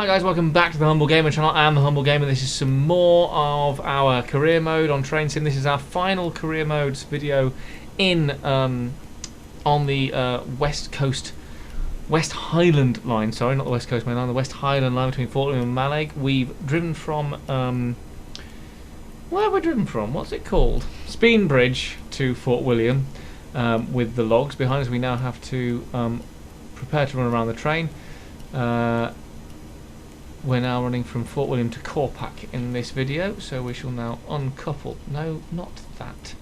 Hi guys, welcome back to the Humble Gamer channel. I am the Humble Gamer. This is some more of our career mode on Train Sim. This is our final career modes video in on the West Highland line. Sorry, not the West Coast main line. The West Highland line between Fort William and Mallaig. We've driven from where have we driven from? What's it called? Speen Bridge to Fort William with the logs behind us. We now have to prepare to run around the train. We're now running from Fort William to Corpach in this video, so we shall now uncouple. No, not that.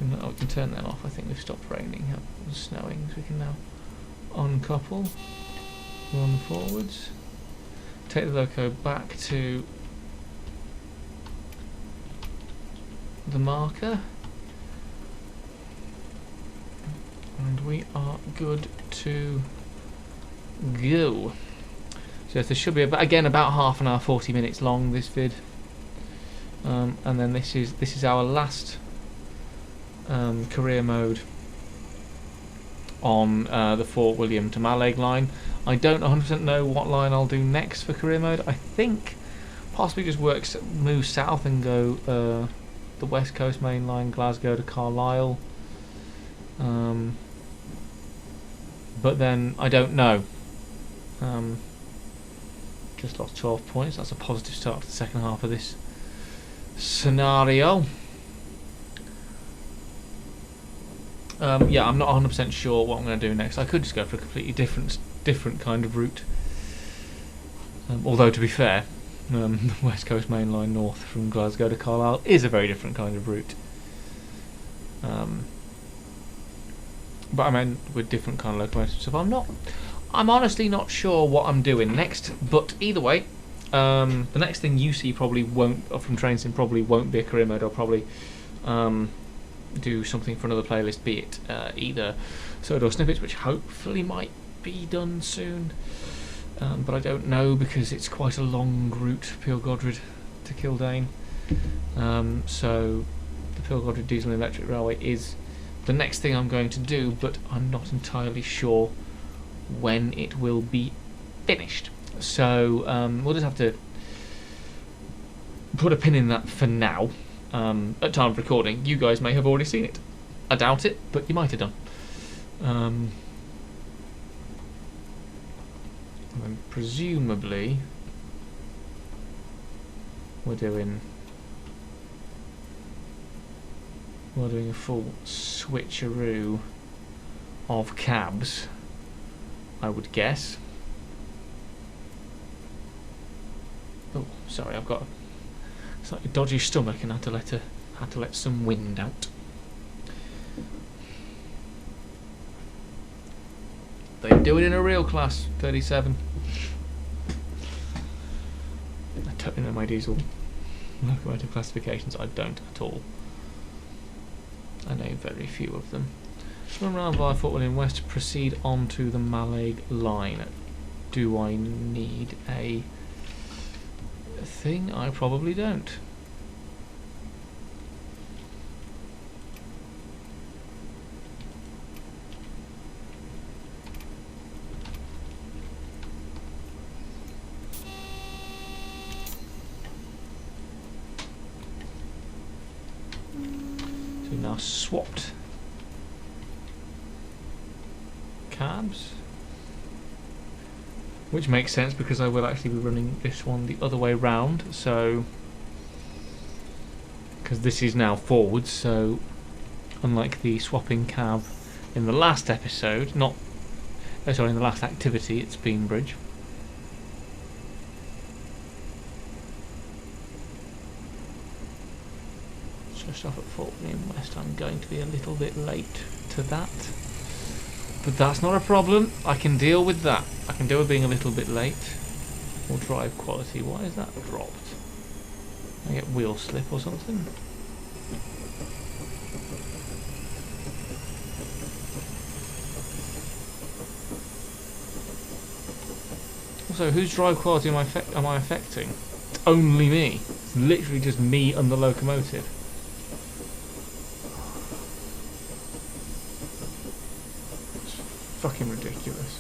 We can turn that off. I think we've stopped raining and snowing, so we can now uncouple, run forwards, take the loco back to the marker, and we are good to go. So this should be about half an hour, 40 minutes long, this vid, and then this is our last career mode on the Fort William to Mallaig line. I don't 100% know what line I'll do next for career mode. I think possibly just move south and go the West Coast main line, Glasgow to Carlisle, but then I don't know. Just lost 12 points. That's a positive start to the second half of this scenario. Yeah, I'm not 100% sure what I'm going to do next. I could just go for a completely different kind of route. Although, to be fair, the West Coast main line north from Glasgow to Carlisle is a very different kind of route. But I mean, with different kind of locomotive stuff. I'm honestly not sure what I'm doing next, but either way, the next thing you see probably won't, from Train Sim, probably won't be a career mode. I'll probably do something for another playlist, be it either Sodor Snippets, which hopefully might be done soon, but I don't know because it's quite a long route, Pilgodred to Kildane. So the Pilgodred Diesel and Electric Railway is the next thing I'm going to do, but I'm not entirely sure when it will be finished. So we'll just have to put a pin in that for now. At time of recording, you guys may have already seen it. I doubt it, but you might have done. And then presumably we're doing a full switcheroo of cabs, I would guess. Oh, sorry, I've got a slightly dodgy stomach and had to let some wind out. They do it in a real class 37. I don't know my diesel locomotive classifications. I don't at all. I know very few of them. Run around via Fort William West to proceed on to the Mallaig line. Do I need a thing? I probably don't. So we've now swapped cabs, which makes sense because I will actually be running this one the other way round, so because this is now forwards, so unlike the swapping cab in the last episode, in the last activity at Speen Bridge. Just off at Fort William West, I'm going to be a little bit late to that. But that's not a problem. I can deal with that. I can deal with being a little bit late. Or drive quality. Why is that dropped? I get wheel slip or something? Also, whose drive quality am I affecting? It's only me. It's literally just me and the locomotive. fucking ridiculous.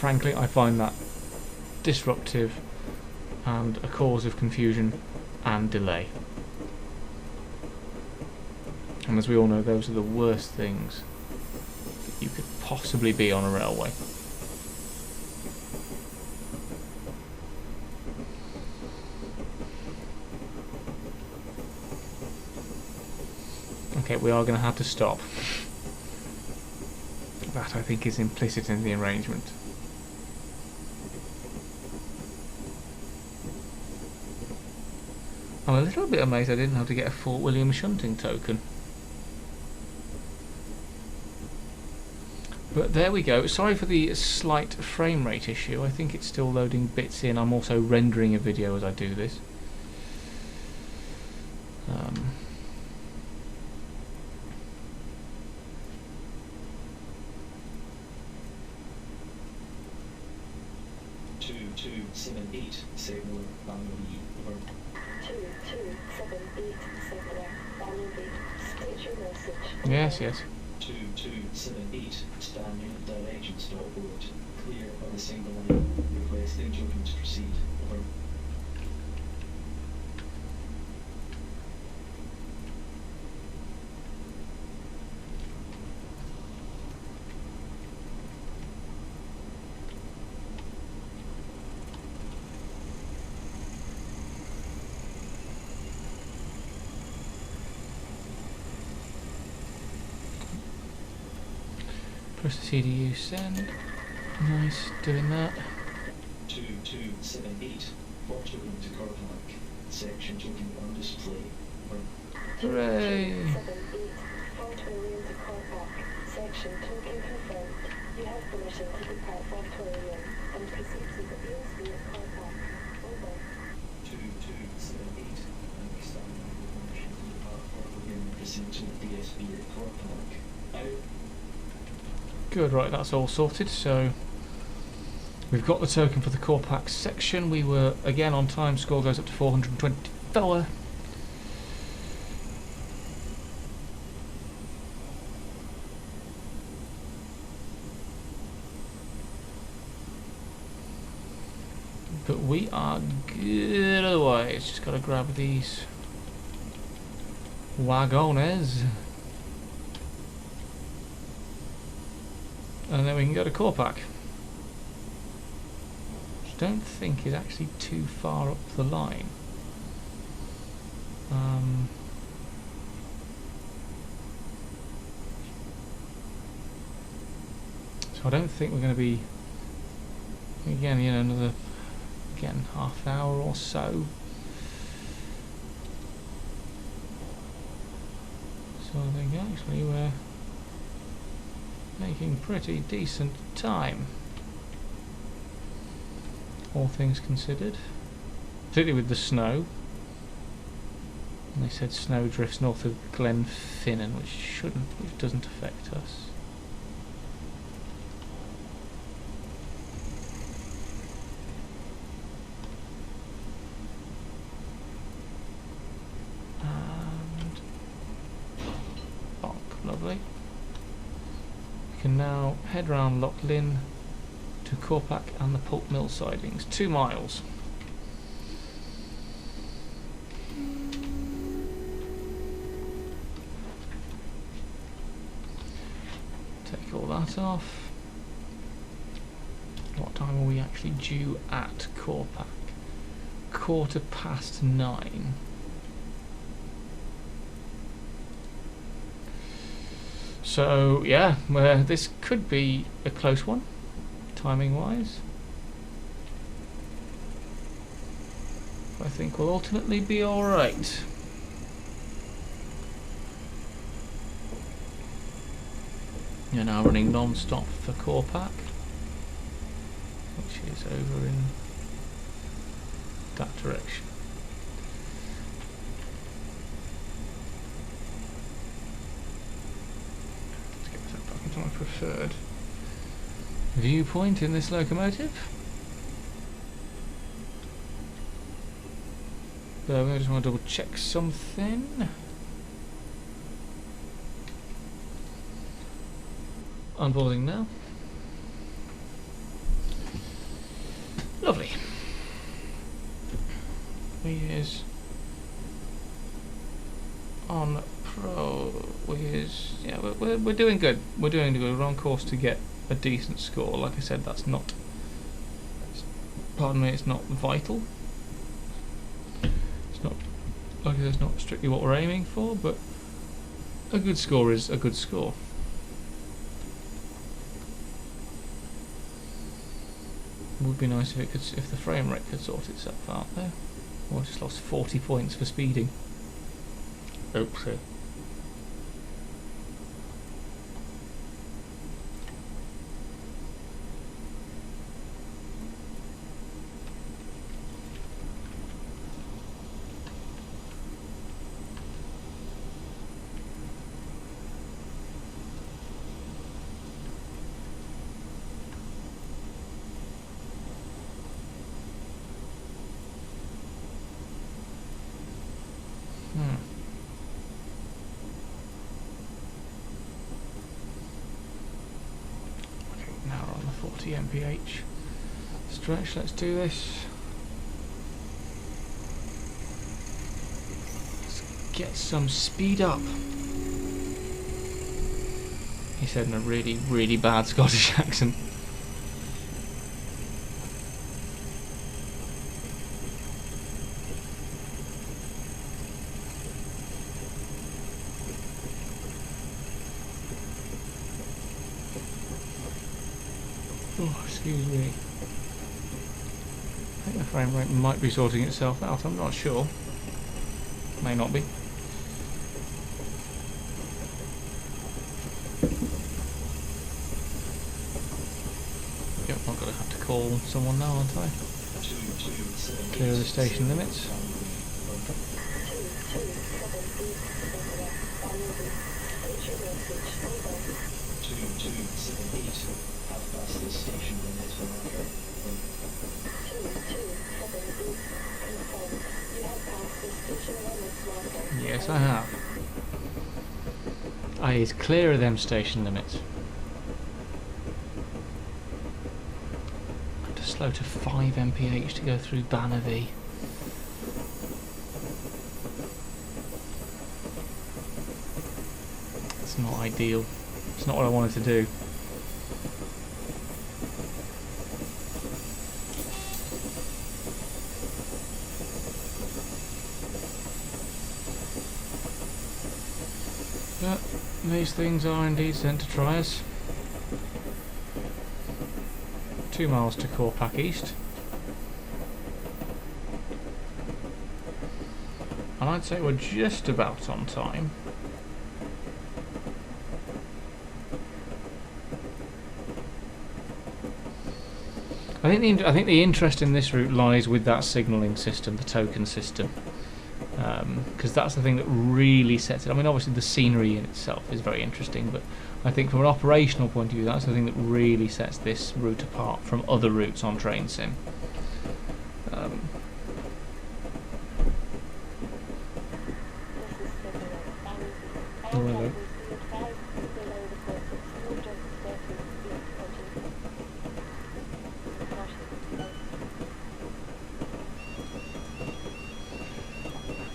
frankly, I find that disruptive and a cause of confusion and delay. And as we all know, those are the worst things that you could possibly be on a railway. Okay, we are going to have to stop. That, I think, is implicit in the arrangement. I'm a little bit amazed I didn't have to get a Fort William shunting token. But there we go. Sorry for the slight frame rate issue. I think it's still loading bits in. I'm also rendering a video as I do this. Yes, yes. 2278, stand unit direction, stop board. Clear on the single line. Requesting children to proceed. Over. Press the CDU send. Nice, doing that. 2278, for children to Corpach. Section children on display. Hooray! 278, Fort William to Corpach. Section token confirmed. You have permission to depart Fort William and proceed to the ASB at Corpach. Over. 2278, understanding the permission to depart Fort William and proceed to the DSB at Corpach. Out. Good, right, that's all sorted. So we've got the token for the Corpach section. We were again on time. Score goes up to 424. But we are good otherwise. Just got to grab these wagones. And then we can go to Corpach. Which I don't think is actually too far up the line. So I don't think we're going to be, again, you know, another, again, half hour or so. So I think actually we're making pretty decent time, all things considered, particularly with the snow. And they said snow drifts north of Glenfinnan, which doesn't affect us. And lovely. We can now head round Loch Lynn to Corpach and the Pulp Mill sidings. 2 miles. Take all that off. What time are we actually due at Corpach? 9:15. So yeah, this could be a close one, timing wise. I think we'll ultimately be alright. You're now running non-stop for Corpach, which is over in that direction. My preferred viewpoint in this locomotive. But I just want to double check something. Unboarding now. Lovely. Is on pro. Yeah, we're doing good. We're doing good. We're on course to get a decent score. Like I said, that's not. Pardon me. It's not vital. It's not. Like I said, it's not strictly what we're aiming for, but a good score is a good score. Would be nice if the frame rate could sort itself out there. Oh, I just lost 40 points for speeding. Oopsie. Now we're on the 40 mph stretch. Let's do this. Let's get some speed up. He said in a really, really bad Scottish accent. Oh, excuse me. I think the frame rate might be sorting itself out, I'm not sure. May not be. Yep, I'm going to have to call someone now, aren't I? Clear the station limits. Yes, I have. It's clear of them station limits. I have to slow to 5 mph to go through Bannerby. It's not ideal. It's not what I wanted to do. But these things are indeed sent to try us. 2 miles to Corpach East. And I'd say we're just about on time. I think the interest in this route lies with that signalling system, the token system, because that's the thing that really sets it. I mean, obviously the scenery in itself is very interesting, but I think from an operational point of view, that's the thing that really sets this route apart from other routes on Train Sim. Hello.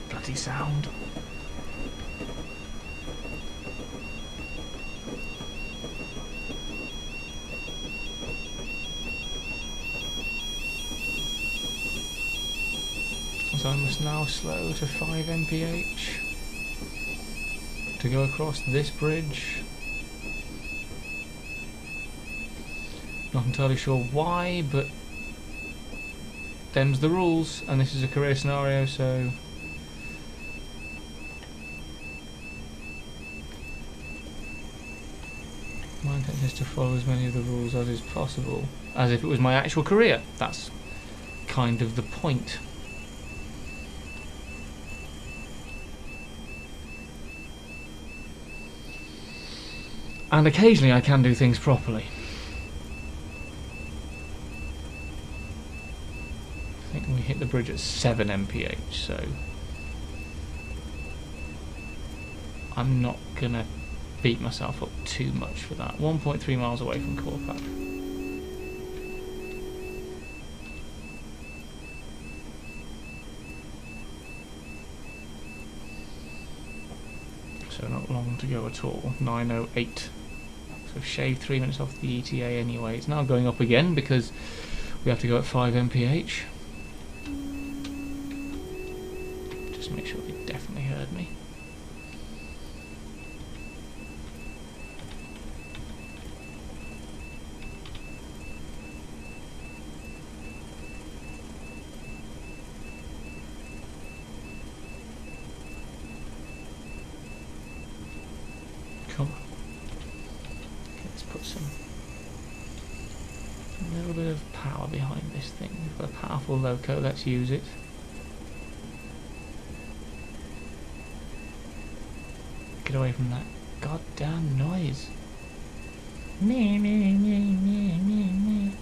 Bloody sound. So I must now slow to 5 mph to go across this bridge. Not entirely sure why, but them's the rules, and this is a career scenario, so my intention is to follow as many of the rules as is possible, as if it was my actual career. That's kind of the point. And occasionally I can do things properly. I think we hit the bridge at 7 mph, so I'm not gonna beat myself up too much for that. 1.3 miles away from Corpach. not long to go at all. 9:08. So I've shaved 3 minutes off the ETA anyway. It's now going up again because we have to go at 5 mph. Just make sure you definitely heard me. Come on. Okay, let's put a little bit of power behind this thing. We've got a powerful loco, let's use it. Get away from that goddamn noise. Me, me, me, me, me, me.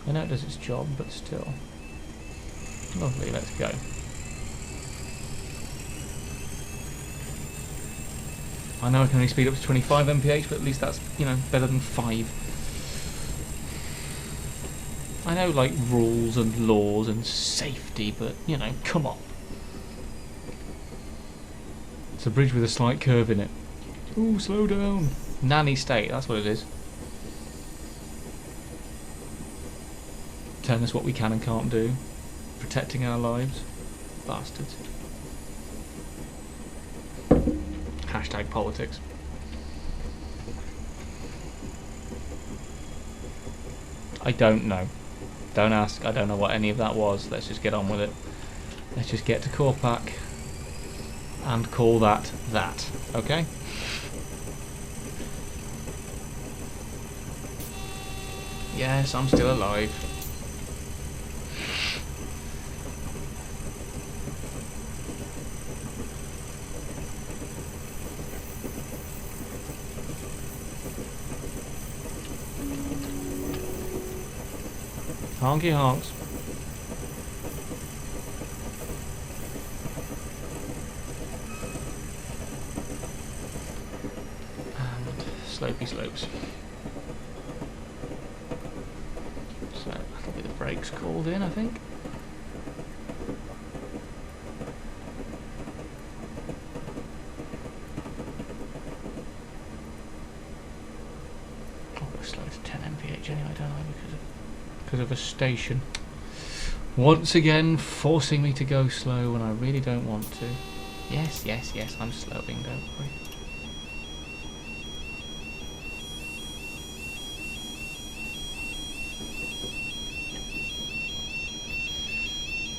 I know it does its job, but still. Lovely, let's go. I know I can only speed up to 25 mph, but at least that's, you know, better than 5. I know, like, rules and laws and safety, but, you know, come on. It's a bridge with a slight curve in it. Ooh, slow down. Nanny state, that's what it is. Telling us what we can and can't do. Protecting our lives. Bastards. Hashtag politics. I don't know. Don't ask. I don't know what any of that was. Let's just get on with it. Let's just get to Corpach and call that that. Okay? Yes, I'm still alive. Honky honks. And slopey slopes. So that'll be the brakes called in, I think. Oh, we're slow to 10 mph anyway, don't I? Because of a station. Once again, forcing me to go slow when I really don't want to. Yes, yes, yes, I'm slowing, don't worry.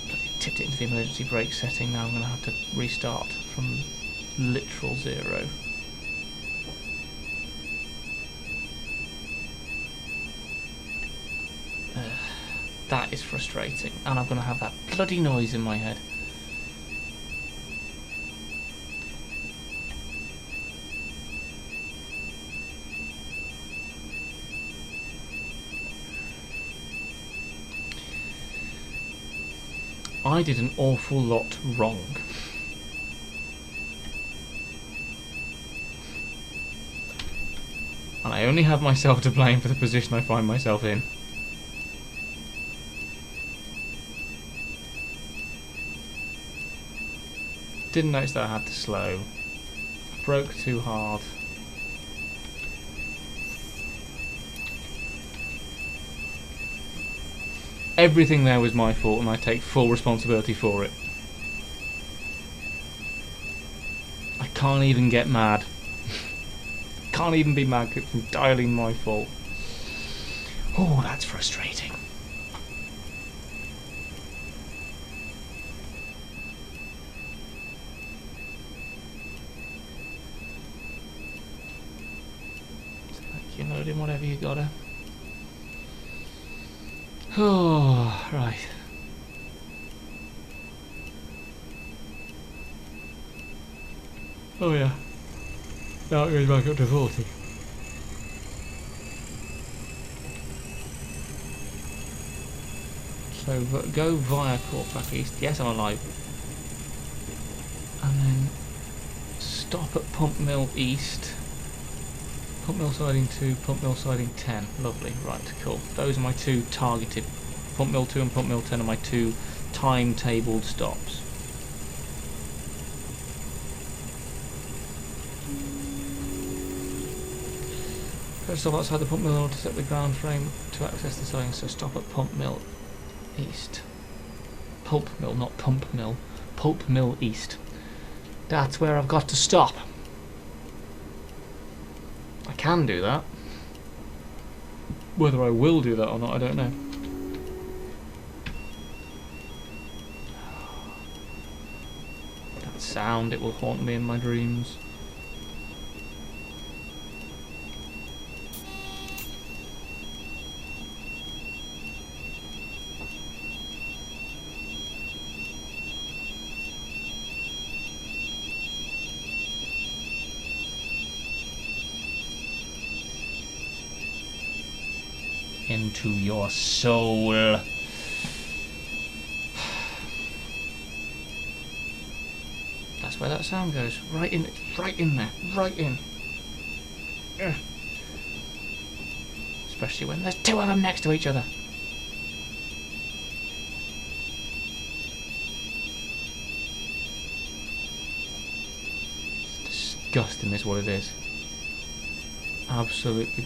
Bloody tipped it into the emergency brake setting, now I'm going to have to restart from literal 0. That is frustrating, and I'm going to have that bloody noise in my head. I did an awful lot wrong. And I only have myself to blame for the position I find myself in. Didn't notice that I had to slow. Broke too hard. Everything there was my fault and I take full responsibility for it. I can't even get mad. Can't even be mad because it's entirely my fault. Oh, that's frustrating. You loading whatever you gotta. Oh, right. Oh yeah. Now it goes back up to 40. So go via Corpach East. Yes, I'm alive. And then stop at Pump Mill East. Pump Mill Siding 2, Pump Mill Siding 10. Lovely, right, cool. Those are my two targeted. Pump Mill 2 and Pump Mill 10 are my two timetabled stops. First stop outside the pump mill in order to set the ground frame to access the siding, so stop at pump mill east. Pulp mill, not pump mill. Pulp mill east. That's where I've got to stop. I can do that. Whether I will do that or not, I don't know. That sound, it will haunt me in my dreams. Into your soul. That's where that sound goes. Right in there. Right in. Ugh. Especially when there's two of them next to each other. It's disgusting is what it is. Absolutely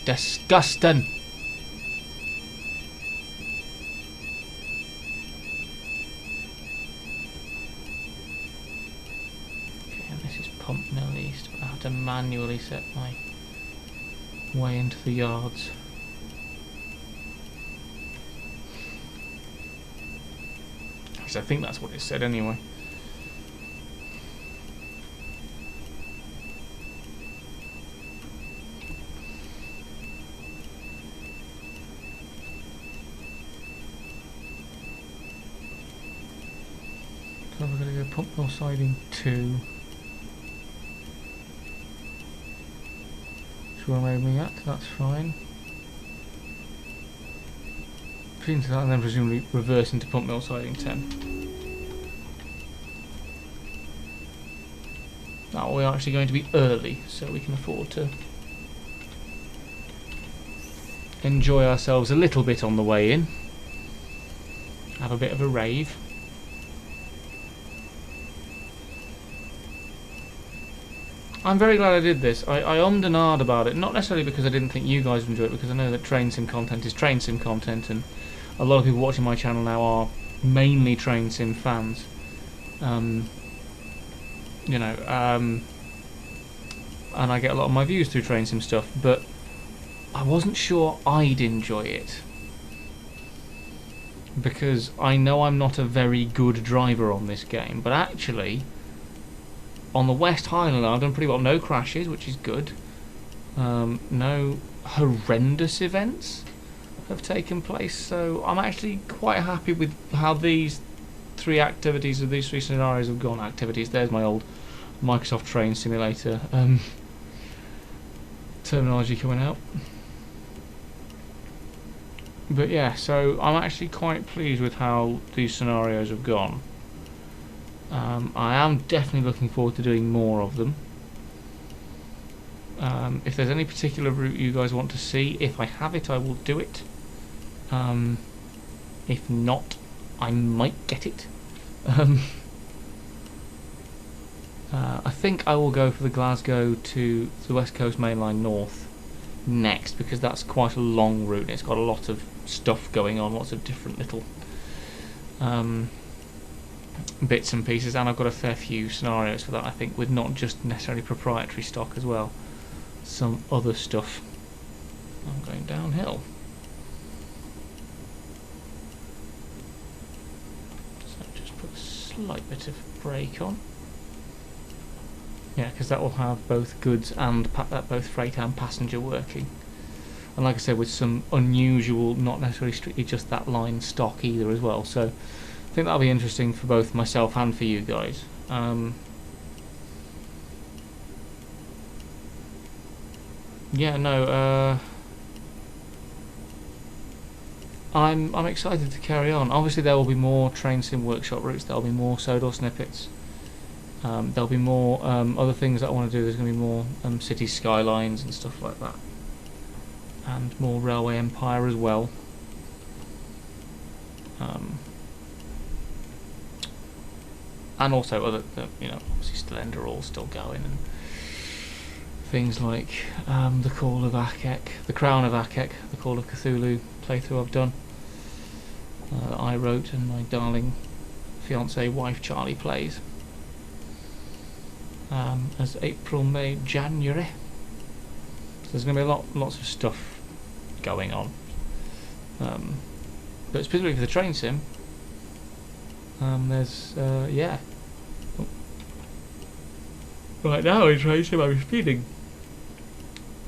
disgusting. Pump mill east, but I have to manually set my way into the yards. Because I think that's what it said anyway. So we're going to go pump mill siding 2. Where am I at? That's fine. Into that and then presumably reverse into pump mill siding 10. Now we're actually going to be early, so we can afford to enjoy ourselves a little bit on the way in. Have a bit of a rave. I'm very glad I did this. I ummed and ahed about it, not necessarily because I didn't think you guys would enjoy it, because I know that train sim content is train sim content, and a lot of people watching my channel now are mainly train sim fans. And I get a lot of my views through train sim stuff, but I wasn't sure I'd enjoy it. Because I know I'm not a very good driver on this game, but actually on the West Highland I've done pretty well. No crashes, which is good. No horrendous events have taken place, so I'm actually quite happy with how these three activities, or these three scenarios have gone. Activities, there's my old Microsoft Train Simulator terminology coming out. But yeah, so I'm actually quite pleased with how these scenarios have gone. I am definitely looking forward to doing more of them. If there's any particular route you guys want to see, if I have it, I will do it. If not, I might get it. I think I will go for the Glasgow to the West Coast Main Line North next, because that's quite a long route and it's got a lot of stuff going on, lots of different little bits and pieces, and I've got a fair few scenarios for that, I think, with not just necessarily proprietary stock as well, some other stuff. I'm going downhill. So just put a slight bit of brake on. Yeah, because that will have both goods and both freight and passenger working. And like I said, with some unusual, not necessarily strictly just that line stock either as well. So I think that'll be interesting for both myself and for you guys. Yeah, no, I'm excited to carry on. Obviously there will be more train sim workshop routes, there'll be more Sodor snippets. There'll be more other things that I want to do. There's going to be more city skylines and stuff like that, and more Railway Empire as well. And also other, obviously Stelender all still going, and things like the Call of Akek, the Crown of Akek, the Call of Cthulhu playthrough I've done, that I wrote and my darling fiancée wife Charlie plays. As April, May, January. So there's going to be lots of stuff going on. But specifically for the train sim, there's yeah. Oh. Right now in train sim I'm speeding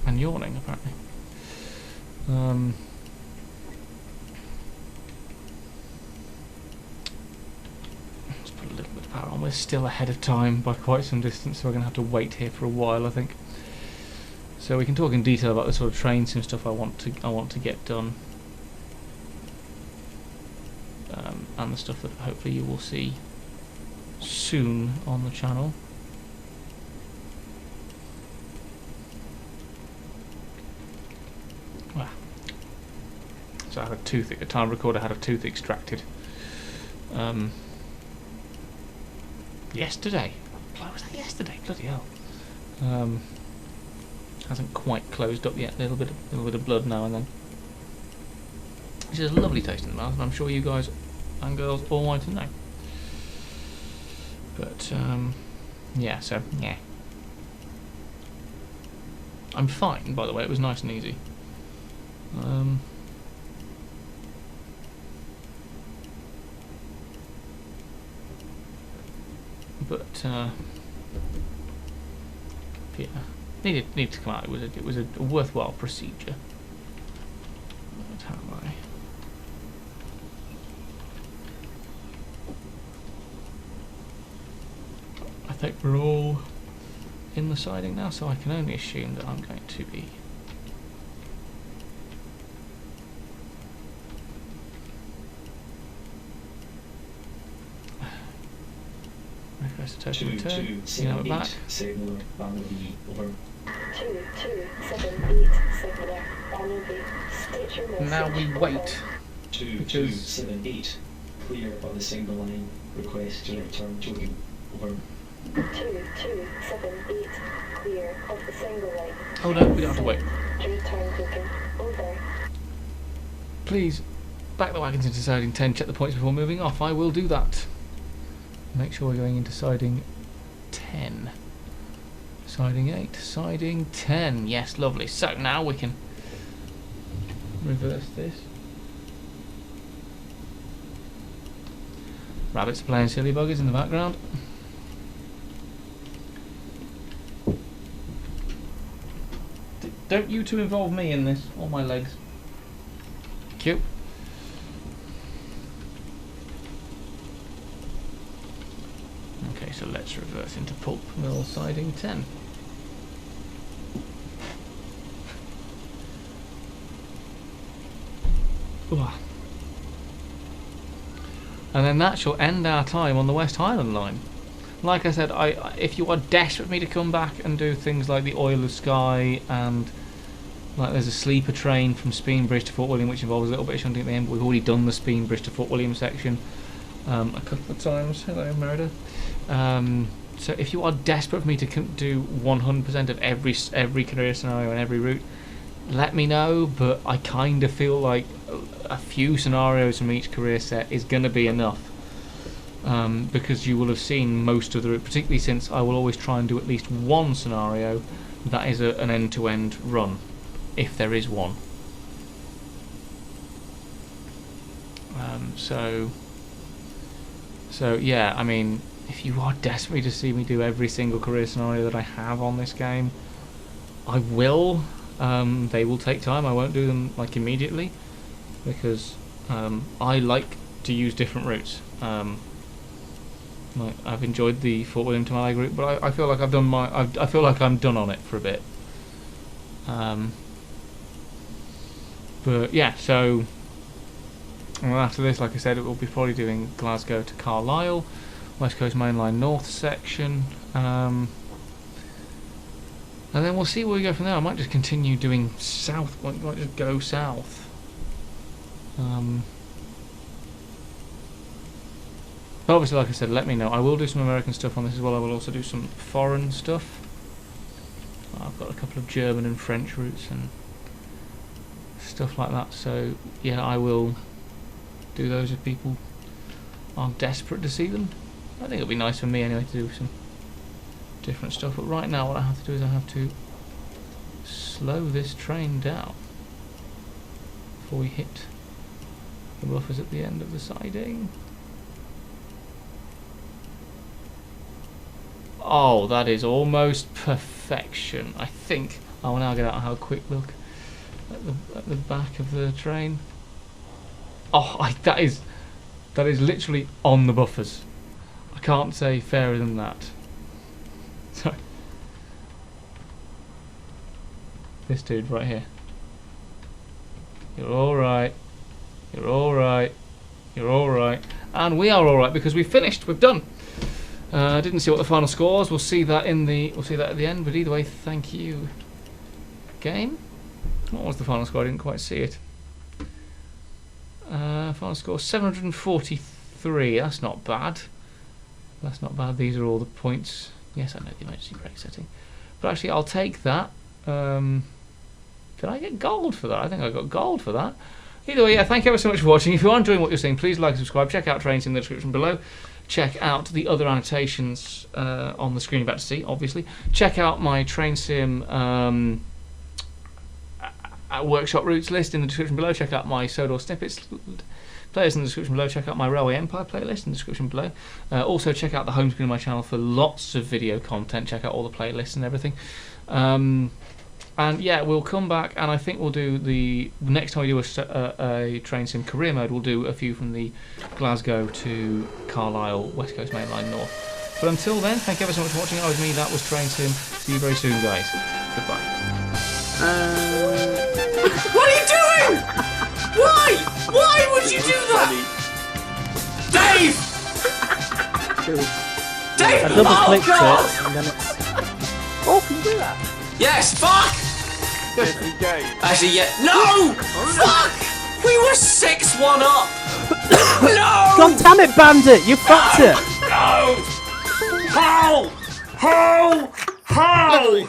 and yawning apparently. Let's put a little bit of power on. We're still ahead of time by quite some distance, so we're going to have to wait here for a while, I think. So we can talk in detail about the sort of train sim stuff I want to get done, and the stuff that hopefully you will see soon on the channel. Wow. So I had a tooth. A time recorder had a tooth extracted. Yesterday. Why was that yesterday? Bloody hell. Hasn't quite closed up yet. A little bit of blood now and then. Which is a lovely taste in the mouth, and I'm sure you guys and girls all want to know. But yeah. So yeah. I'm fine, by the way. It was nice and easy. But yeah, needed to come out. It was a worthwhile procedure. But how am I think we're all in the siding now, so I can only assume that I'm going to be request a total return. You know, back. Signaler, Bambi, over. 2278 signaler, Bambi. State your message. Now we wait. 2278, clear on the single line. Request to return token. Over. 2278, clear of the single line. Oh no, we don't have to wait. Return token. Over. Please back the wagons into siding 10. Check the points before moving off. I will do that. Make sure we're going into siding 10. Siding 8, siding 10. Yes, lovely. So now we can reverse this. Rabbits are playing silly buggers in the background. Don't you two involve me in this, or my legs. Cute. Okay, so let's reverse into Pulp Mill siding 10. Ooh. And then that shall end our time on the West Highland line. Like I said, if you are desperate for me to come back and do things like the Oil of Skye, and like there's a sleeper train from Speenbridge to Fort William which involves a little bit of shunting at the end, but we've already done the Speenbridge to Fort William section a couple of times. Hello, Merida. So if you are desperate for me to do 100% of every career scenario and every route, let me know, but I kind of feel like a few scenarios from each career set is going to be enough, because you will have seen most of the route, particularly since I will always try and do at least one scenario that is an end-to-end run, if there is one. So yeah, I mean, if you are desperate to see me do every single career scenario that I have on this game, I will. They will take time. I won't do them like immediately, because I like to use different routes. Like, I've enjoyed the Fort William to Malag route, but I feel like I've done I feel like I'm done on it for a bit. But yeah, so well, after this, like I said, it will be probably doing Glasgow to Carlisle, West Coast Main Line North section, and then we'll see where we go from there. I might just continue doing south. Might just go south. But obviously, like I said, let me know. I will do some American stuff on this as well. I will also do some foreign stuff. I've got a couple of German and French routes and stuff like that. So yeah, I will do those if people are desperate to see them. I think it'll be nice for me anyway to do some different stuff. But right now, what I have to do is I have to slow this train down before we hit the buffers at the end of the siding. Oh, that is almost perfection. I think I will now get out and have a quick look at the back of the train. Oh, that is literally on the buffers. I can't say fairer than that. Sorry. This dude right here. You're alright. You're alright. You're alright. And we are alright because we've finished. We've done. I didn't see what the final score was. We'll see that at the end. But either way, thank you. Game. What was the final score? I didn't quite see it. Final score 743. That's not bad. That's not bad. These are all the points. Yes, I know the emergency brake setting. But actually, I'll take that. Did I get gold for that? I think I got gold for that. Either way, yeah, thank you ever so much for watching. If you are enjoying what you're seeing, please like and subscribe. Check out trains in the description below. Check out the other annotations on the screen you're about to see, obviously. Check out my train sim workshop routes list in the description below. Check out my Sodor snippets playlist in the description below. Check out my Railway Empire playlist in the description below. Also check out the home screen of my channel for lots of video content. Check out all the playlists and everything. And yeah, we'll come back, and I think we'll do the next time we do a train sim career mode, we'll do a few from the Glasgow to Carlisle West Coast Main Line North. But until then, thank you ever so much for watching. That was me, that was Train Sim. See you very soon, guys. Goodbye. What are you doing? Why? Why would you do that? Dave! Dave! I double clicked God! it and then it's... Oh, can you do that? Yes, fuck! Actually, yeah. No! Fuck! We were 6-1 up! No! God damn it, Bandit! You fucked it! No! How? How? How?